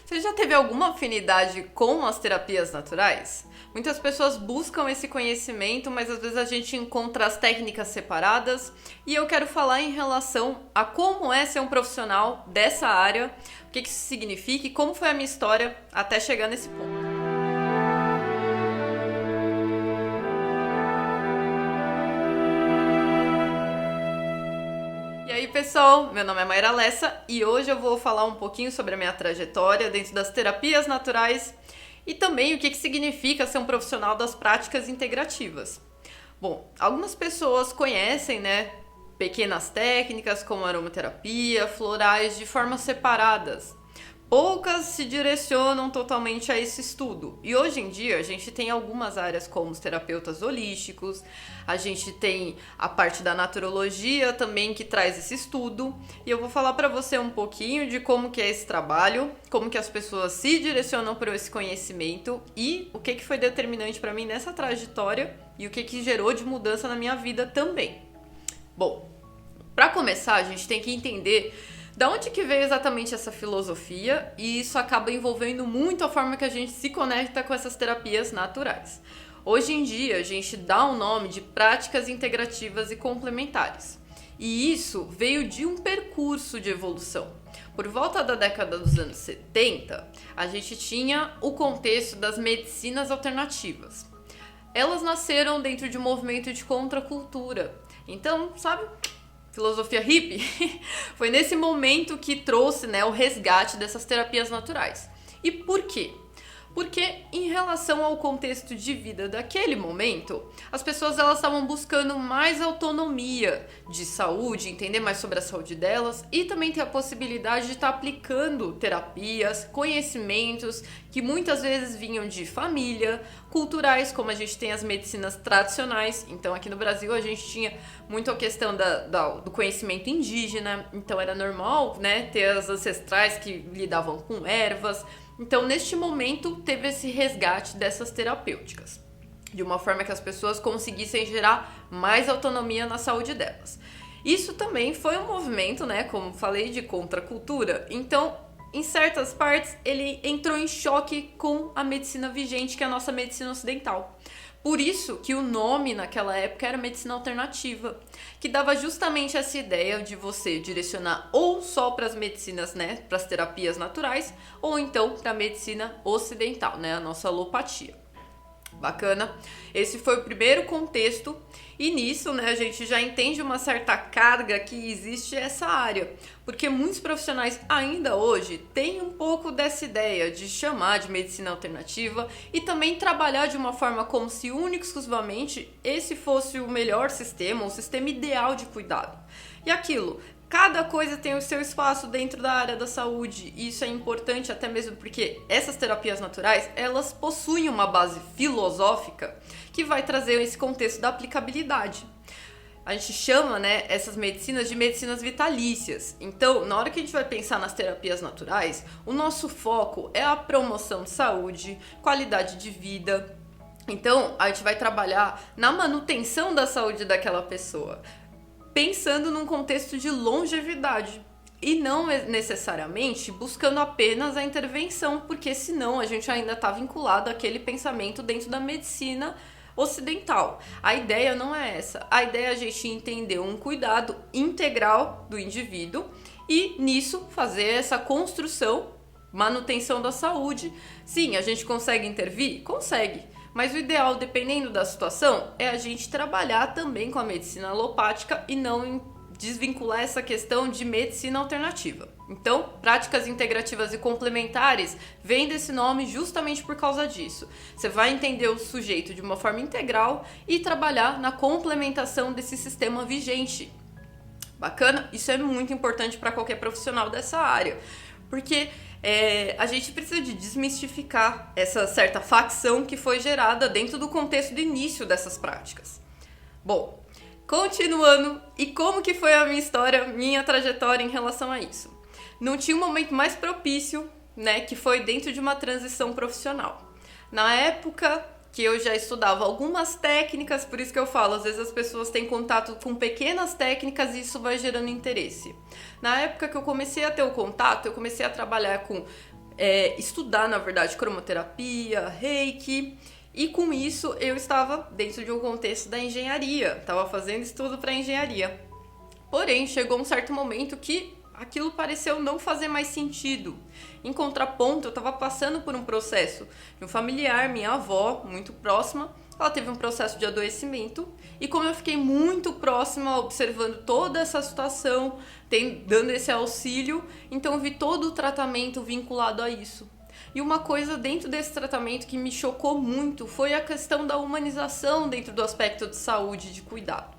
Você já teve alguma afinidade com as terapias naturais? Muitas pessoas buscam esse conhecimento, mas às vezes a gente encontra as técnicas separadas. E eu quero falar em relação a como é ser um profissional dessa área, o que isso significa e como foi a minha história até chegar nesse ponto. E aí, pessoal, meu nome é Mayra Lessa e hoje eu vou falar um pouquinho sobre a minha trajetória dentro das terapias naturais e também o que significa ser um profissional das práticas integrativas. Bom, algumas pessoas conhecem, pequenas técnicas como aromaterapia, florais de formas separadas. Poucas se direcionam totalmente a esse estudo. E hoje em dia a gente tem algumas áreas como os terapeutas holísticos, a gente tem a parte da naturologia também que traz esse estudo. E eu vou falar para você um pouquinho de como que é esse trabalho, como que as pessoas se direcionam para esse conhecimento e o que foi determinante para mim nessa trajetória e o que gerou de mudança na minha vida também. Bom, para começar a gente tem que entender da onde que veio exatamente essa filosofia, e isso acaba envolvendo muito a forma que a gente se conecta com essas terapias naturais. Hoje em dia, a gente dá o nome de práticas integrativas e complementares. E isso veio de um percurso de evolução. Por volta da década dos anos 70, a gente tinha o contexto das medicinas alternativas. Elas nasceram dentro de um movimento de contracultura. Então, sabe, filosofia hippie, foi nesse momento que trouxe o resgate dessas terapias naturais. E por quê? Porque em relação ao contexto de vida daquele momento, as pessoas elas estavam buscando mais autonomia de saúde, entender mais sobre a saúde delas e também ter a possibilidade de estar aplicando terapias, conhecimentos que muitas vezes vinham de família, culturais, como a gente tem as medicinas tradicionais. Então aqui no Brasil a gente tinha muito a questão do conhecimento indígena, então era normal ter as ancestrais que lidavam com ervas. Então, neste momento, teve esse resgate dessas terapêuticas, de uma forma que as pessoas conseguissem gerar mais autonomia na saúde delas. Isso também foi um movimento, como falei, de contracultura. Então, em certas partes, ele entrou em choque com a medicina vigente, que é a nossa medicina ocidental. Por isso que o nome naquela época era medicina alternativa, que dava justamente essa ideia de você direcionar ou só para as medicinas, para as terapias naturais, ou então para a medicina ocidental, a nossa alopatia. Bacana? Esse foi o primeiro contexto e nisso, a gente já entende uma certa carga que existe essa área, porque muitos profissionais ainda hoje têm um pouco dessa ideia de chamar de medicina alternativa e também trabalhar de uma forma como se única e exclusivamente esse fosse o melhor sistema, o sistema ideal de cuidado. E aquilo, cada coisa tem o seu espaço dentro da área da saúde, e isso é importante até mesmo porque essas terapias naturais, elas possuem uma base filosófica que vai trazer esse contexto da aplicabilidade. A gente chama, essas medicinas de medicinas vitalícias. Então, na hora que a gente vai pensar nas terapias naturais, o nosso foco é a promoção de saúde, qualidade de vida. Então, a gente vai trabalhar na manutenção da saúde daquela pessoa, pensando num contexto de longevidade e não necessariamente buscando apenas a intervenção, porque senão a gente ainda está vinculado àquele pensamento dentro da medicina ocidental. A ideia não é essa. A ideia é a gente entender um cuidado integral do indivíduo e nisso fazer essa construção, manutenção da saúde. Sim, a gente consegue intervir? Consegue. Mas o ideal, dependendo da situação, é a gente trabalhar também com a medicina alopática e não desvincular essa questão de medicina alternativa. Então, práticas integrativas e complementares vem desse nome justamente por causa disso. Você vai entender o sujeito de uma forma integral e trabalhar na complementação desse sistema vigente. Bacana? Isso é muito importante para qualquer profissional dessa área, porque a gente precisa de desmistificar essa certa facção que foi gerada dentro do contexto do início dessas práticas. Bom, continuando, e como que foi a minha história, minha trajetória em relação a isso? Não tinha um momento mais propício, que foi dentro de uma transição profissional. Na época que eu já estudava algumas técnicas, por isso que eu falo, às vezes as pessoas têm contato com pequenas técnicas e isso vai gerando interesse. Na época que eu comecei a ter o contato, eu comecei a trabalhar com estudar, na verdade, cromoterapia, reiki, e com isso eu estava dentro de um contexto da engenharia, estava fazendo estudo para engenharia. Porém, chegou um certo momento que aquilo pareceu não fazer mais sentido. Em contraponto, eu estava passando por um processo de um familiar, minha avó, muito próxima, ela teve um processo de adoecimento, e como eu fiquei muito próxima, observando toda essa situação, dando esse auxílio, então eu vi todo o tratamento vinculado a isso. E uma coisa dentro desse tratamento que me chocou muito foi a questão da humanização dentro do aspecto de saúde e de cuidado.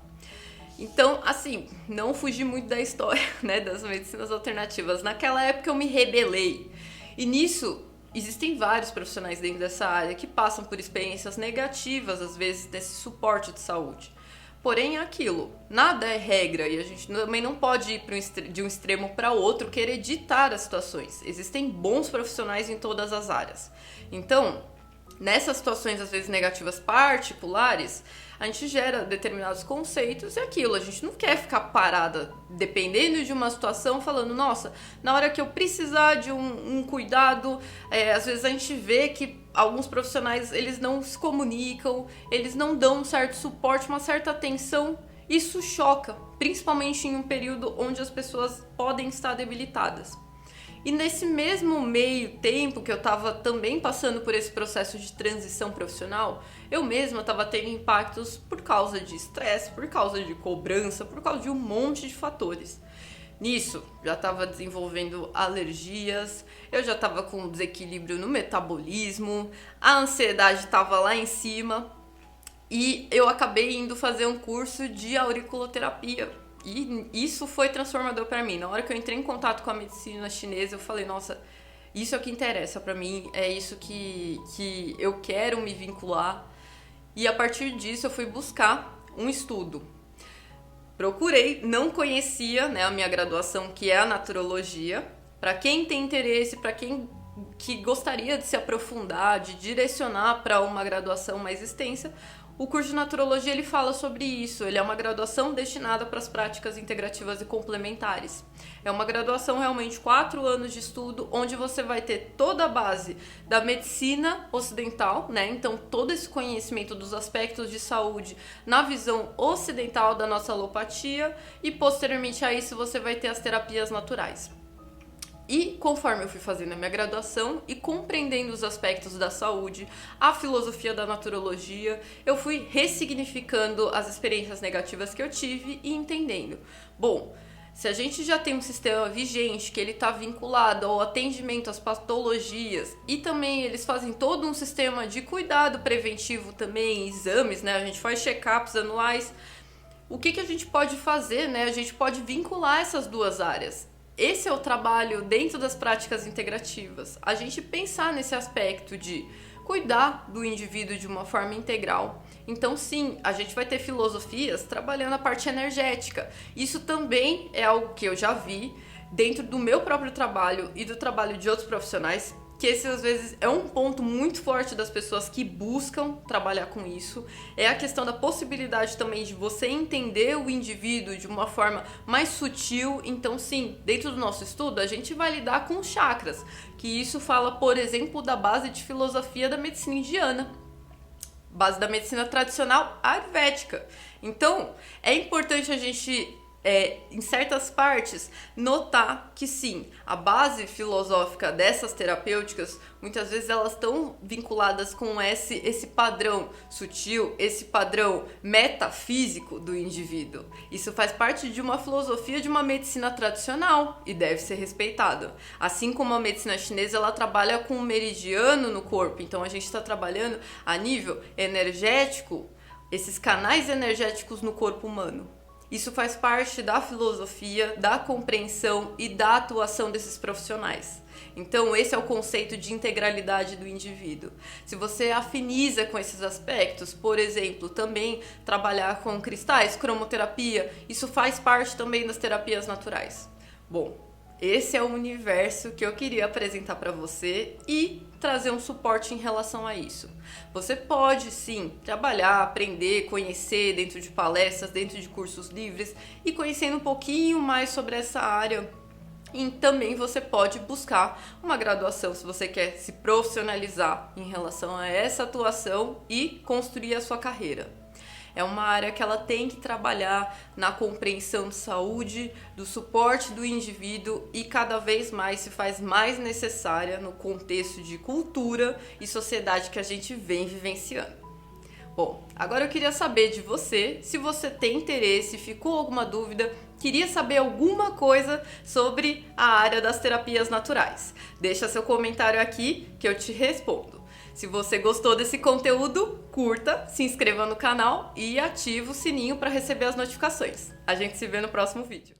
Então, assim, não fugi muito da história, né, das medicinas alternativas. Naquela época eu me rebelei. E nisso, existem vários profissionais dentro dessa área que passam por experiências negativas, às vezes, nesse suporte de saúde. Porém, é aquilo, nada é regra e a gente também não pode ir de um extremo para outro querer ditar as situações. Existem bons profissionais em todas as áreas. Então, nessas situações, às vezes, negativas particulares, a gente gera determinados conceitos e aquilo, a gente não quer ficar parada dependendo de uma situação falando, nossa, na hora que eu precisar de um cuidado, às vezes a gente vê que alguns profissionais, eles não se comunicam, eles não dão um certo suporte, uma certa atenção, isso choca, principalmente em um período onde as pessoas podem estar debilitadas. E nesse mesmo meio tempo que eu estava também passando por esse processo de transição profissional, eu mesma estava tendo impactos por causa de estresse, por causa de cobrança, por causa de um monte de fatores. Nisso, já estava desenvolvendo alergias, eu já estava com desequilíbrio no metabolismo, a ansiedade estava lá em cima e eu acabei indo fazer um curso de auriculoterapia. E isso foi transformador para mim. Na hora que eu entrei em contato com a medicina chinesa, eu falei, nossa, isso é o que interessa para mim, é isso que eu quero me vincular. E a partir disso eu fui buscar um estudo. Procurei, não conhecia, né, a minha graduação, que é a naturologia. Para quem tem interesse, para quem que gostaria de se aprofundar, de direcionar para uma graduação mais extensa, o curso de naturologia ele fala sobre isso, ele é uma graduação destinada para as práticas integrativas e complementares. É uma graduação realmente 4 anos de estudo, onde você vai ter toda a base da medicina ocidental, né? Então todo esse conhecimento dos aspectos de saúde na visão ocidental da nossa alopatia e posteriormente a isso você vai ter as terapias naturais. E conforme eu fui fazendo a minha graduação e compreendendo os aspectos da saúde, a filosofia da naturologia, eu fui ressignificando as experiências negativas que eu tive e entendendo. Bom, se a gente já tem um sistema vigente que ele está vinculado ao atendimento às patologias e também eles fazem todo um sistema de cuidado preventivo também, exames, né? A gente faz check-ups anuais. O que a gente pode fazer, né? A gente pode vincular essas duas áreas. Esse é o trabalho dentro das práticas integrativas. A gente pensar nesse aspecto de cuidar do indivíduo de uma forma integral. Então, sim, a gente vai ter filosofias trabalhando a parte energética. Isso também é algo que eu já vi dentro do meu próprio trabalho e do trabalho de outros profissionais, que esse às vezes é um ponto muito forte das pessoas que buscam trabalhar com isso, é a questão da possibilidade também de você entender o indivíduo de uma forma mais sutil. Então sim, dentro do nosso estudo a gente vai lidar com os chakras, que isso fala, por exemplo, da base de filosofia da medicina indiana, base da medicina tradicional ayurvédica. Então é importante a gente em certas partes, notar que sim, a base filosófica dessas terapêuticas, muitas vezes elas estão vinculadas com esse padrão sutil, esse padrão metafísico do indivíduo. Isso faz parte de uma filosofia de uma medicina tradicional e deve ser respeitado. Assim como a medicina chinesa, ela trabalha com um meridiano no corpo, então a gente está trabalhando a nível energético, esses canais energéticos no corpo humano. Isso faz parte da filosofia, da compreensão e da atuação desses profissionais. Então, esse é o conceito de integralidade do indivíduo. Se você afiniza com esses aspectos, por exemplo, também trabalhar com cristais, cromoterapia, isso faz parte também das terapias naturais. Bom, esse é o universo que eu queria apresentar para você e trazer um suporte em relação a isso. Você pode sim trabalhar, aprender, conhecer dentro de palestras, dentro de cursos livres e conhecendo um pouquinho mais sobre essa área E também você pode buscar uma graduação se você quer se profissionalizar em relação a essa atuação e construir a sua carreira. É uma área que ela tem que trabalhar na compreensão de saúde, do suporte do indivíduo e cada vez mais se faz mais necessária no contexto de cultura e sociedade que a gente vem vivenciando. Bom, agora eu queria saber de você, se você tem interesse, ficou alguma dúvida, queria saber alguma coisa sobre a área das terapias naturais. Deixa seu comentário aqui que eu te respondo. Se você gostou desse conteúdo, curta, se inscreva no canal e ative o sininho para receber as notificações. A gente se vê no próximo vídeo.